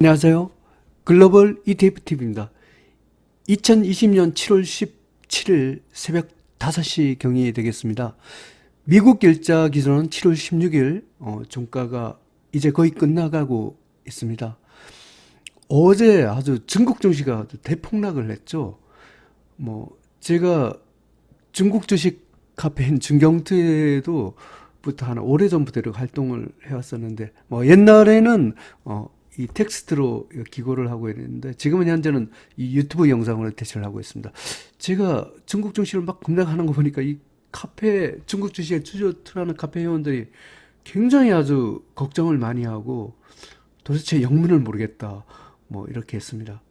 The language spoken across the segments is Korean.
안녕하세요. 글로벌 ETFTV입니다. 2020년 7월 17일 새벽 5시 경이 되겠습니다. 미국 결자 기준은 7월 16일 종가가 이제 거의 끝나가고 있습니다. 어제 아주 중국 증시가 아주 대폭락을 했죠. 제가 중국 주식 카페인 중경투에도 부터 한 오래전부터 이렇게 활동을 해왔었는데, 옛날에는 이 텍스트로 기고를 하고 있는데, 지금은 현재는 이 유튜브 영상으로 대체를 하고 있습니다. 제가 중국 증시를 막 급락하는 거 보니까 이 카페, 중국 주식에 투자하는 카페 회원들이 굉장히 아주 걱정을 많이 하고, 도대체 영문을 모르겠다, 이렇게 했습니다.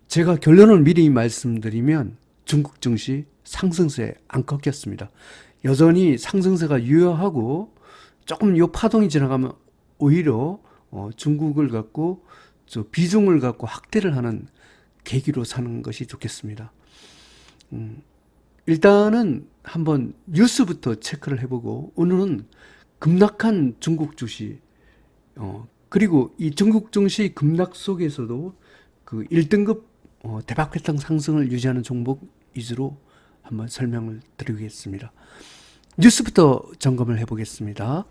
제가 결론을 미리 말씀드리면 중국 증시 상승세에 안 꺾였습니다. 여전히 상승세가 유효하고, 조금 요 파동이 지나가면 오히려 중국을 갖고 비중을 갖고 확대를 하는 계기로 사는 것이 좋겠습니다. 일단은 한번 뉴스부터 체크를 해보고, 오늘은 급락한 중국 주식, 그리고 이 중국 증시 급락 속에서도 그 1등급 대박 회탕 상승을 유지하는 종목 위주로 한번 설명을 드리겠습니다. 뉴스부터 점검을 해보겠습니다.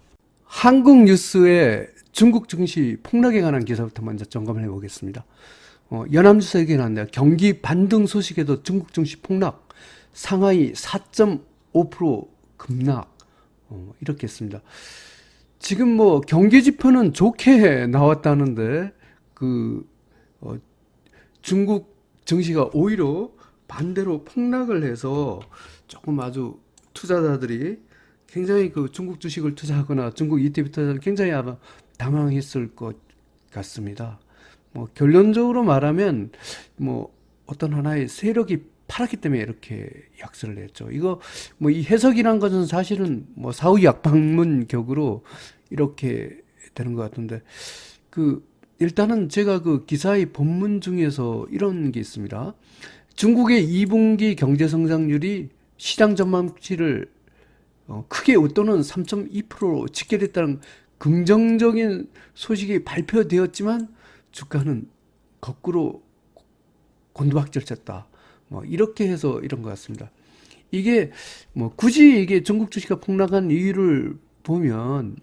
한국 뉴스의 중국 증시 폭락에 관한 기사부터 먼저 점검을 해보겠습니다. 연합뉴스에게 나왔네요. 경기 반등 소식에도 중국 증시 폭락, 상하이 4.5% 급락, 이렇게 했습니다. 지금 경기 지표는 좋게 나왔다는데, 중국 증시가 오히려 반대로 폭락을 해서 조금 아주 투자자들이 굉장히 그 중국 주식을 투자하거나 중국 ETF 투자를 굉장히 아마 당황했을 것 같습니다. 결론적으로 말하면 어떤 하나의 세력이 팔았기 때문에 이렇게 약세를 냈죠. 이거 이 해석이란 것은 사실은 사후 약방문 격으로 이렇게 되는 것 같은데, 일단은 제가 그 기사의 본문 중에서 이런 게 있습니다. 중국의 2분기 경제 성장률이 시장 전망치를 크게 웃도는 3.2%로 집계됐다는 긍정적인 소식이 발표되었지만 주가는 거꾸로 곤두박질 쳤다. 이렇게 해서 이런 것 같습니다. 이게 굳이 이게 중국 주식이 폭락한 이유를 보면,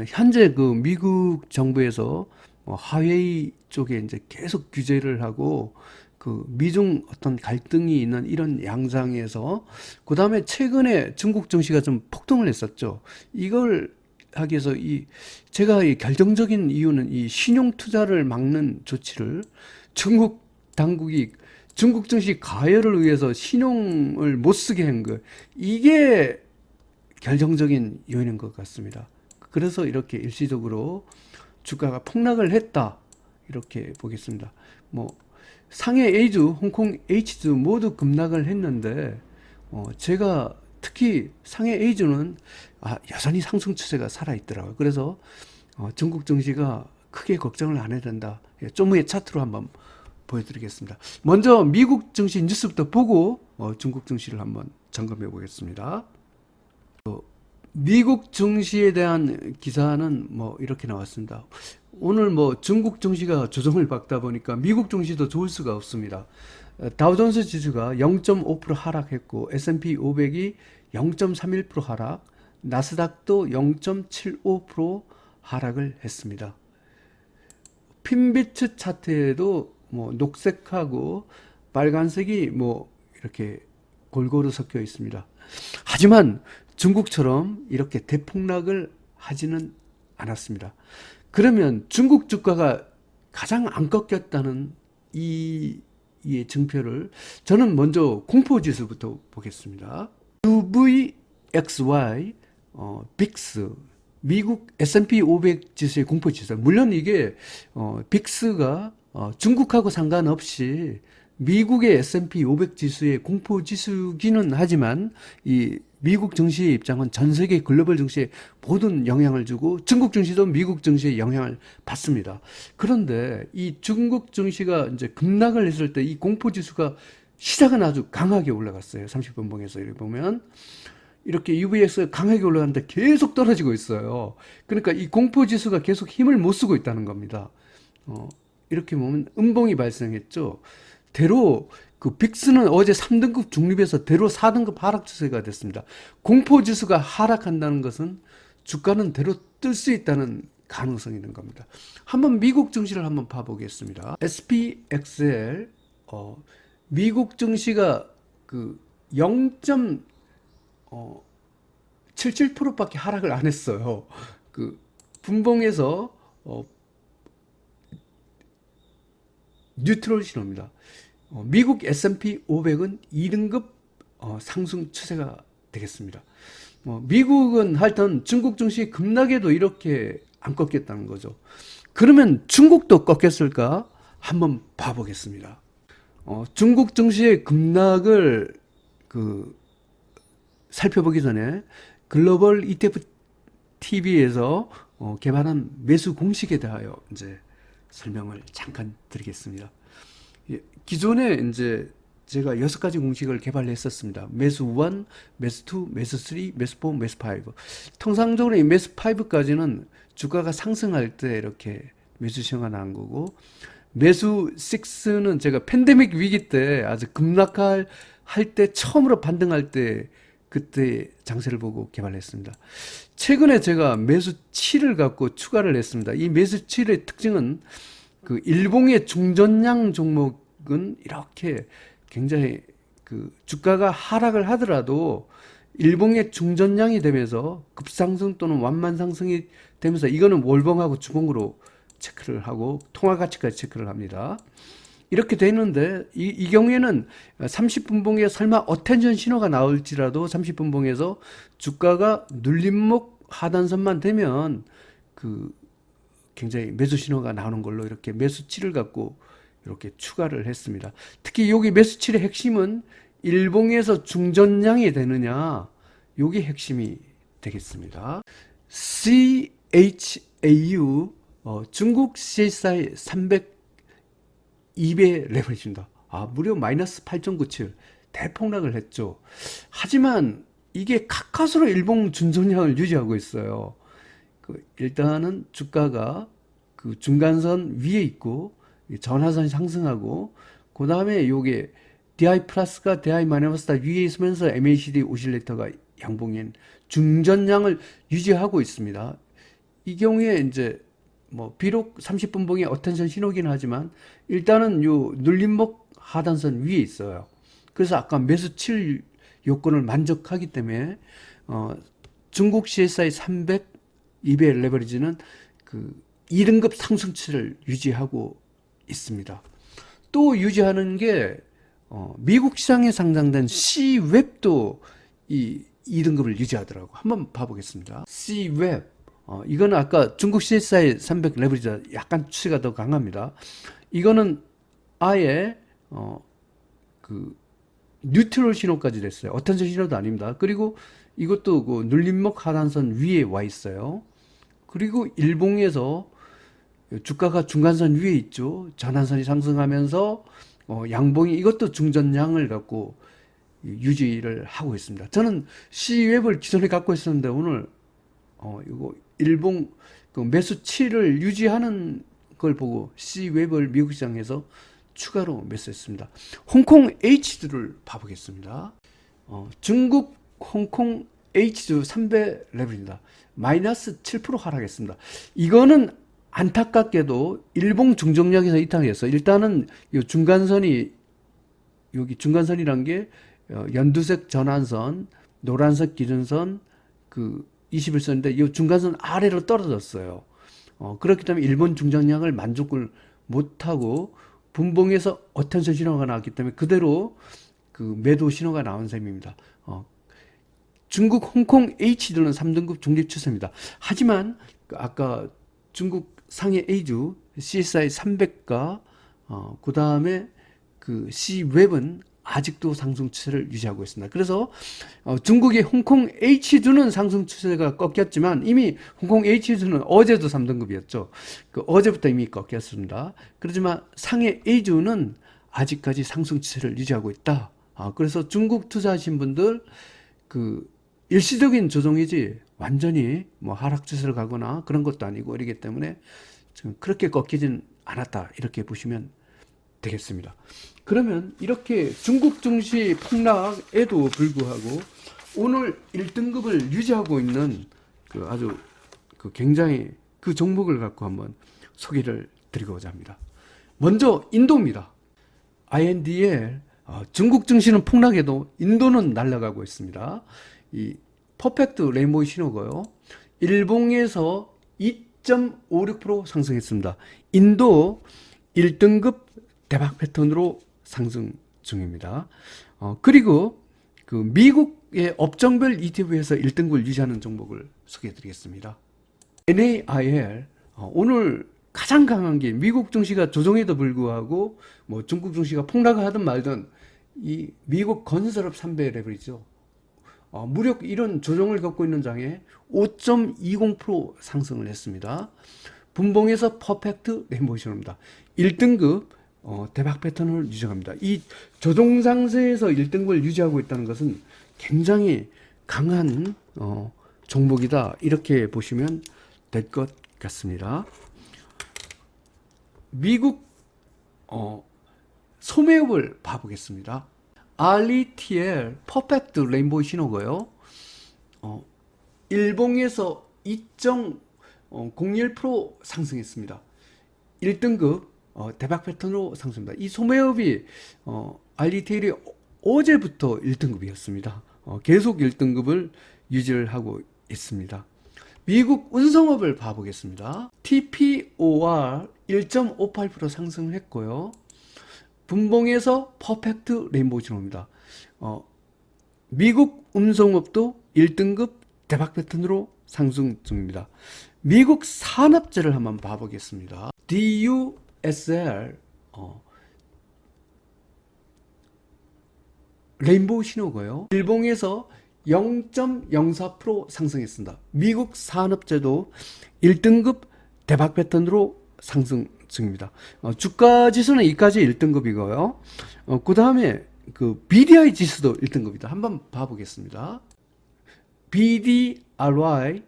현재 그 미국 정부에서 화웨이 쪽에 이제 계속 규제를 하고, 그 미중 어떤 갈등이 있는 이런 양상에서, 그 다음에 최근에 중국 증시가 좀 폭등을 했었죠. 이걸 하기 위해서 제가 이 결정적인 이유는 이 신용 투자를 막는 조치를 중국 당국이 중국 증시 가열을 위해서 신용을 못 쓰게 한 거, 이게 결정적인 요인인 것 같습니다. 그래서 이렇게 일시적으로 주가가 폭락을 했다, 이렇게 보겠습니다. 상해 A주, 홍콩 H주 모두 급락을 했는데, 제가 특히 상해 A주는 여전히 상승 추세가 살아있더라고요. 그래서 중국 증시가 크게 걱정을 안 해야 된다. 좀 후에 차트로 한번 보여드리겠습니다. 먼저 미국 증시 뉴스부터 보고 중국 증시를 한번 점검해 보겠습니다. 미국 증시에 대한 기사는 이렇게 나왔습니다. 오늘 중국 증시가 조정을 받다 보니까 미국 증시도 좋을 수가 없습니다. 다우존스 지수가 0.5% 하락했고, S&P 500이 0.31% 하락, 나스닥도 0.75% 하락을 했습니다. 핀비트 차트에도 녹색하고 빨간색이 이렇게 골고루 섞여 있습니다. 하지만 중국처럼 이렇게 대폭락을 하지는 않았습니다. 그러면 중국 주가가 가장 안 꺾였다는 이 증표를 저는 먼저 공포지수부터 보겠습니다. UVXY, 빅스, 미국 S&P 500 지수의 공포지수. 물론 이게 빅스가 중국하고 상관없이 미국의 S&P 500 지수의 공포지수기는 하지만, 이 미국 증시의 입장은 전 세계 글로벌 증시에 모든 영향을 주고, 중국 증시도 미국 증시에 영향을 받습니다. 그런데 이 중국 증시가 이제 급락을 했을 때 이 공포지수가 시작은 아주 강하게 올라갔어요. 30분봉에서 이렇게 보면 이렇게 UVX가 강하게 올라가는데 계속 떨어지고 있어요. 그러니까 이 공포지수가 계속 힘을 못 쓰고 있다는 겁니다. 이렇게 보면 음봉이 발생했죠. 대로 그 빅스는 어제 3등급 중립에서 대로 4등급 하락 추세가 됐습니다. 공포지수가 하락한다는 것은 주가는 대로 뜰 수 있다는 가능성이 있는 겁니다. 한번 미국 증시를 한번 봐보겠습니다. SPXL 미국 증시가 그 0.77%밖에 하락을 안 했어요. 그 분봉에서 뉴트럴 신호입니다. 미국 S&P 500은 2등급 상승 추세가 되겠습니다. 미국은 하여튼 중국 증시 급락에도 이렇게 안 꺾였다는 거죠. 그러면 중국도 꺾였을까? 한번 봐보겠습니다. 중국 증시의 급락을 살펴보기 전에 글로벌 ETF TV에서 개발한 매수 공식에 대하여 이제 설명을 잠깐 드리겠습니다. 기존에 이제 제가 6가지 공식을 개발했었습니다. 매수 1, 매수 2, 매수 3, 매수 4, 매수 5. 통상적으로 이 매수 5까지는 주가가 상승할 때 이렇게 매수 신호가 나온 거고, 매수 6는 제가 팬데믹 위기 때 아주 급락할 때 처음으로 반등할 때 그때 장세를 보고 개발했습니다. 최근에 제가 매수 7을 갖고 추가를 했습니다. 이 매수 7의 특징은 그 일봉의 중전량 종목은 이렇게 굉장히 그 주가가 하락을 하더라도 일봉의 중전량이 되면서 급상승 또는 완만 상승이 되면서 이거는 월봉하고 주봉으로 체크를 하고 통화 가치까지 체크를 합니다. 이렇게 되는데 이 경우에는 30분봉에 설마 어텐션 신호가 나올지라도 30분봉에서 주가가 눌림목 하단선만 되면 그 굉장히 매수 신호가 나오는 걸로 이렇게 매수치를 갖고 이렇게 추가를 했습니다. 특히 여기 매수치의 핵심은 일봉에서 중전량이 되느냐, 여기 핵심이 되겠습니다. CHAU 중국 CSI 300 2배 레버리지입니다. 무려 마이너스 8.97 대폭락을 했죠. 하지만 이게 가까스로 일봉 중전량을 유지하고 있어요. 일단은 주가가 그 중간선 위에 있고 전하선이 상승하고 그 다음에 요게 DI 플러스가 DI 마이너스다 위에 있으면서 MACD 오실레이터가 양봉인 중전량을 유지하고 있습니다. 이 경우에 이제 비록 30분봉의 어텐션 신호긴 하지만 일단은 요 눌림목 하단선 위에 있어요. 그래서 아까 매수 7 요건을 만족하기 때문에 중국 CSI 300 2배 레버리지는 그 2등급 상승치를 유지하고 있습니다. 또 유지하는 게 미국 시장에 상장된 C웹도 이 2등급을 유지하더라고. 한번 봐보겠습니다. C웹 이거는 아까 중국 CSI 300 레버리지 약간 추세가 더 강합니다. 이거는 아예 그 뉴트럴 신호까지 됐어요. 어텐션 신호도 아닙니다. 그리고 이것도 그 눌림목 하단선 위에 와 있어요. 그리고 일봉에서 주가가 중간선 위에 있죠. 전환선이 상승하면서 양봉이 이것도 중전량을 갖고 유지를 하고 있습니다. 저는 C웹을 기존에 갖고 있었는데 오늘 이거 일봉 그 매수 7을 유지하는 걸 보고 C웹을 미국 시장에서 추가로 매수했습니다. 홍콩 H주를 봐보겠습니다. 중국 홍콩 H주 3배 레벨입니다. 마이너스 7% 하락했습니다. 이거는 안타깝게도 일봉 중정량에서 이탈했어요. 일단은 이 중간선이 여기 중간선이란 게 연두색 전환선, 노란색 기준선, 그 21선인데 이 중간선 아래로 떨어졌어요. 그렇기 때문에 일본 중장량을 만족을 못하고 분봉에서 어텐션 신호가 나왔기 때문에 그대로 그 매도 신호가 나온 셈입니다. 중국 홍콩 H주는 3등급 중립 추세입니다. 하지만 아까 중국 상해 A주 CSI 300과 그 다음에 그 C웹은 아직도 상승 추세를 유지하고 있습니다. 그래서 중국의 홍콩 H주는 상승 추세가 꺾였지만 이미 홍콩 H주는 어제도 3등급이었죠. 그 어제부터 이미 꺾였습니다. 그렇지만 상해 A주는 아직까지 상승 추세를 유지하고 있다. 그래서 중국 투자하신 분들 그 일시적인 조정이지 완전히 뭐 하락세를 가거나 그런 것도 아니고 이러기 때문에 지금 그렇게 꺾이진 않았다 이렇게 보시면 되겠습니다. 그러면 이렇게 중국 증시 폭락에도 불구하고 오늘 1등급을 유지하고 있는 그 아주 그 굉장히 그 종목을 갖고 한번 소개를 드리고자 합니다. 먼저 인도입니다. INDL 중국 증시는 폭락해도 인도는 날아가고 있습니다. 이 퍼펙트 레인보우 신호고요. 일봉에서 2.56% 상승했습니다. 인도 1등급 대박 패턴으로 상승 중입니다. 그리고 그 미국의 업종별 ETF에서 1등급을 유지하는 종목을 소개해 드리겠습니다. NAIL 오늘 가장 강한 게 미국 증시가 조정에도 불구하고 뭐 중국 증시가 폭락을 하든 말든 이 미국 건설업 3배 레벨이죠. 무려 이런 조정을 겪고 있는 장에 5.20% 상승을 했습니다. 분봉에서 퍼펙트 레인보우 신호입니다. 1등급 대박 패턴을 유지합니다. 이 조정 상세에서 1등급을 유지하고 있다는 것은 굉장히 강한 종목이다 이렇게 보시면 될 것 같습니다. 미국 소매업을 봐보겠습니다. RETL 퍼펙트 레인보우 신호고요. 일봉에서 2.01% 상승했습니다. 1등급 대박 패턴으로 상승합니다. 이 소매업이 RETL이 어제부터 1등급이었습니다. 계속 1등급을 유지를 하고 있습니다. 미국 운송업을 봐보겠습니다. TPOR 1.58% 상승을 했고요. 분봉에서 퍼펙트 레인보우 신호입니다. 미국 운송업도 1등급 대박 패턴으로 상승 중입니다. 미국 산업재를 한번 봐보겠습니다. DUSL 레인보우 신호고요. 일봉에서 0.04% 상승했습니다. 미국 산업재도 1등급 대박 패턴으로 상승 중입니다. 주가 지수는 이까지 1등급이고요. 그 다음에 그 BDI 지수도 1등급이다. 한번 봐보겠습니다. BDRY,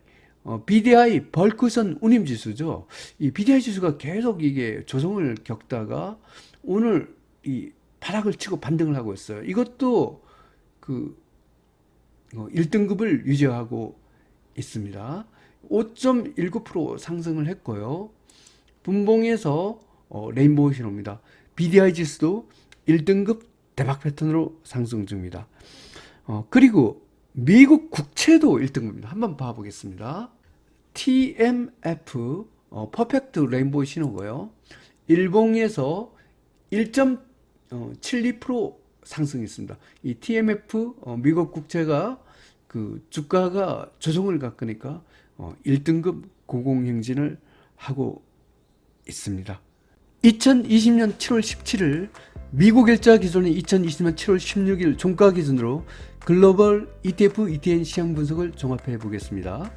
BDI 벌크선 운임 지수죠. 이 BDI 지수가 계속 이게 조정을 겪다가 오늘 이 바닥을 치고 반등을 하고 있어요. 이것도 그 1등급을 유지하고 있습니다. 5.19% 상승을 했고요. 분봉에서 레인보우 신호입니다. BDI 지수도 1등급 대박 패턴으로 상승 중입니다. 그리고 미국 국채도 1등급입니다. 한번 봐보겠습니다. TMF 퍼펙트 레인보우 신호고요. 일봉에서 1.72% 상승했습니다. 이 TMF 미국 국채가 그 주가가 조정을 겪으니까 1등급 고공행진을 하고 있습니다. 2020년 7월 17일 미국 일자 기준인 2020년 7월 16일 종가 기준으로 글로벌 ETF, ETN 시장 분석을 종합해 보겠습니다.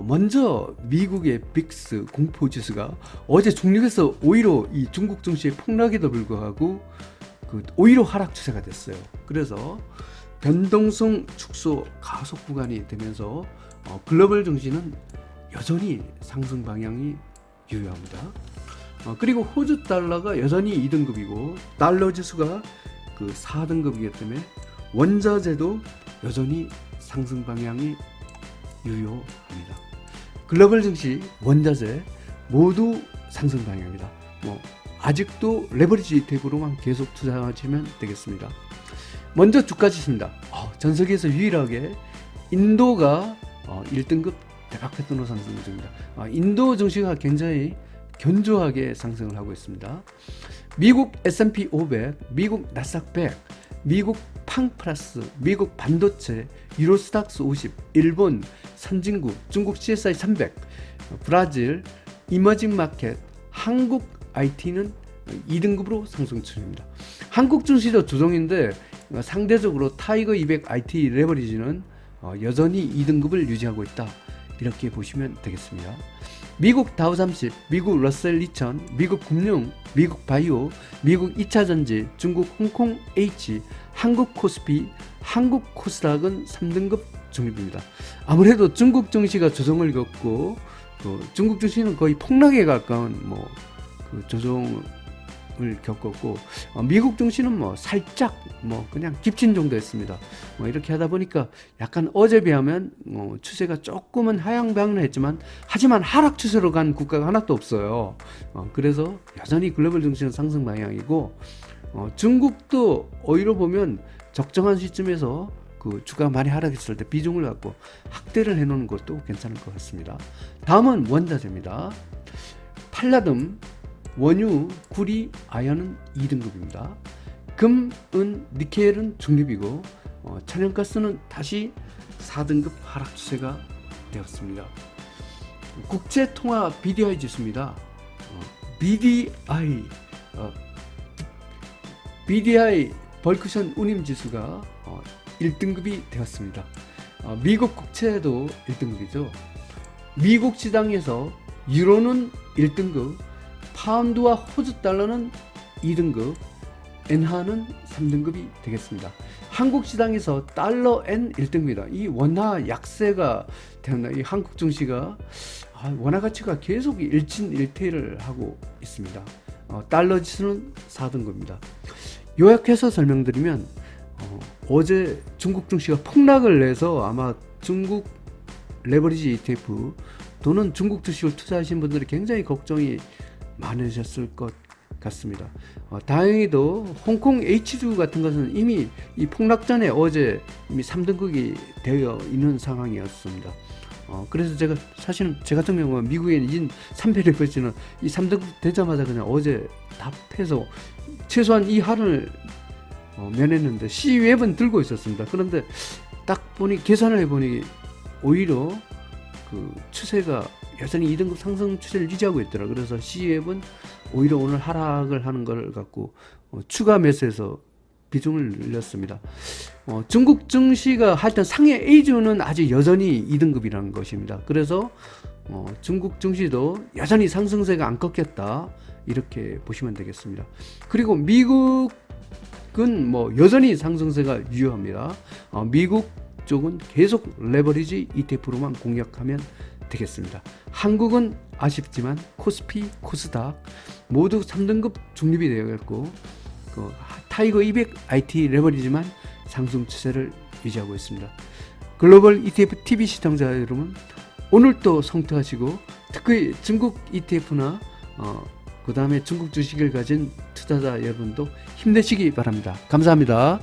먼저 미국의 빅스 공포지수가 어제 중력에서 오히려 이 중국 증시의 폭락에도 불구하고 오히려 하락 추세가 됐어요. 그래서 변동성 축소 가속 구간이 되면서 글로벌 증시는 여전히 상승 방향이 유효합니다. 그리고 호주 달러가 여전히 2등급이고 달러 지수가 그 4등급이기 때문에 원자재도 여전히 상승 방향이 유효합니다. 글로벌 증시, 원자재 모두 상승 방향입니다. 아직도 레버리지 ETF로만 계속 투자하시면 되겠습니다. 먼저 주가 지수입니다. 전 세계에서 유일하게 인도가 1등급 대박 패턴으로 상승 중입니다. 인도 증시가 굉장히 견조하게 상승을 하고 있습니다. 미국 S&P 500, 미국 나스닥 100, 미국 팡플러스, 미국 반도체, 유로스탁스 50, 일본 선진국, 중국 CSI 300, 브라질, 이머징 마켓, 한국 IT는 2등급으로 상승 중입니다. 한국 증시도 조정인데 상대적으로 타이거 200 IT 레버리지는 여전히 2등급을 유지하고 있다. 이렇게 보시면 되겠습니다. 미국 다우 30, 미국 러셀 2000, 미국 금융, 미국 바이오, 미국 2차전지, 중국 홍콩 H, 한국 코스피, 한국 코스닥은 3등급 중립입니다. 아무래도 중국 증시가 조정을 겪고 또 중국 증시는 거의 폭락에 가까운 그 조정을 겪었고 미국 증시는 살짝 그냥 깁친 정도였습니다. 이렇게 하다 보니까 약간 어제 비하면 추세가 조금은 하향 방향을 했지만 하지만 하락 추세로 간 국가가 하나도 없어요. 그래서 여전히 글로벌 증시는 상승 방향이고 중국도 오히려 보면 적정한 시점에서 그 주가가 많이 하락했을 때 비중을 갖고 확대를 해놓는 것도 괜찮을 것 같습니다. 다음은 원자재입니다. 팔라듐, 원유, 구리, 아연은 2등급입니다. 금, 은, 니켈은 중립이고 천연가스는 다시 4등급 하락 추세가 되었습니다. 국제통화 BDI 지수입니다. BDI 벌크션 운임 지수가 1등급이 되었습니다. 미국 국채도 1등급이죠. 미국 시장에서 유로는 1등급, 파운드와 호주 달러는 2등급, 엔화는 3등급이 되겠습니다. 한국 시장에서 달러 엔 1등급이다. 이 원화 약세가 되었나? 이 한국 증시가 원화 가치가 계속 일진일퇴를 하고 있습니다. 달러 지수는 4등급입니다. 요약해서 설명드리면 어제 중국 증시가 폭락을 해서 아마 중국 레버리지 ETF 또는 중국 주식을 투자하신 분들이 굉장히 걱정이 많으셨을 것 같습니다. 다행히도 홍콩 H주 같은 것은 이미 이 폭락 전에 어제 이미 3등급이 되어 있는 상황이었습니다. 그래서 제가 사실은 제 같은 경우는 미국에 있는 3배를 거치는 이 3등급 되자마자 그냥 어제 답해서 최소한 이 한을 면했는데 C웹은 들고 있었습니다. 그런데 딱 보니 계산을 해보니 오히려 그 추세가 여전히 2등급 상승 추세를 유지하고 있더라. 그래서 C웹은 오히려 오늘 하락을 하는 걸 갖고 추가 매수해서 비중을 늘렸습니다. 중국 증시가 하여튼 상해 A주는 아직 여전히 2등급이라는 것입니다. 그래서 중국 증시도 여전히 상승세가 안 꺾였다, 이렇게 보시면 되겠습니다. 그리고 미국은 여전히 상승세가 유효합니다. 미국 쪽은 계속 레버리지 ETF로만 공략하면 되겠습니다. 한국은 아쉽지만 코스피, 코스닥 모두 3등급 중립이 되어있고 타이거 200 IT 레버리지만 상승 추세를 유지하고 있습니다. 글로벌 ETF TV 시청자 여러분, 오늘도 성투하시고 특히 중국 ETF나 그 다음에 중국 주식을 가진 투자자 여러분도 힘내시기 바랍니다. 감사합니다.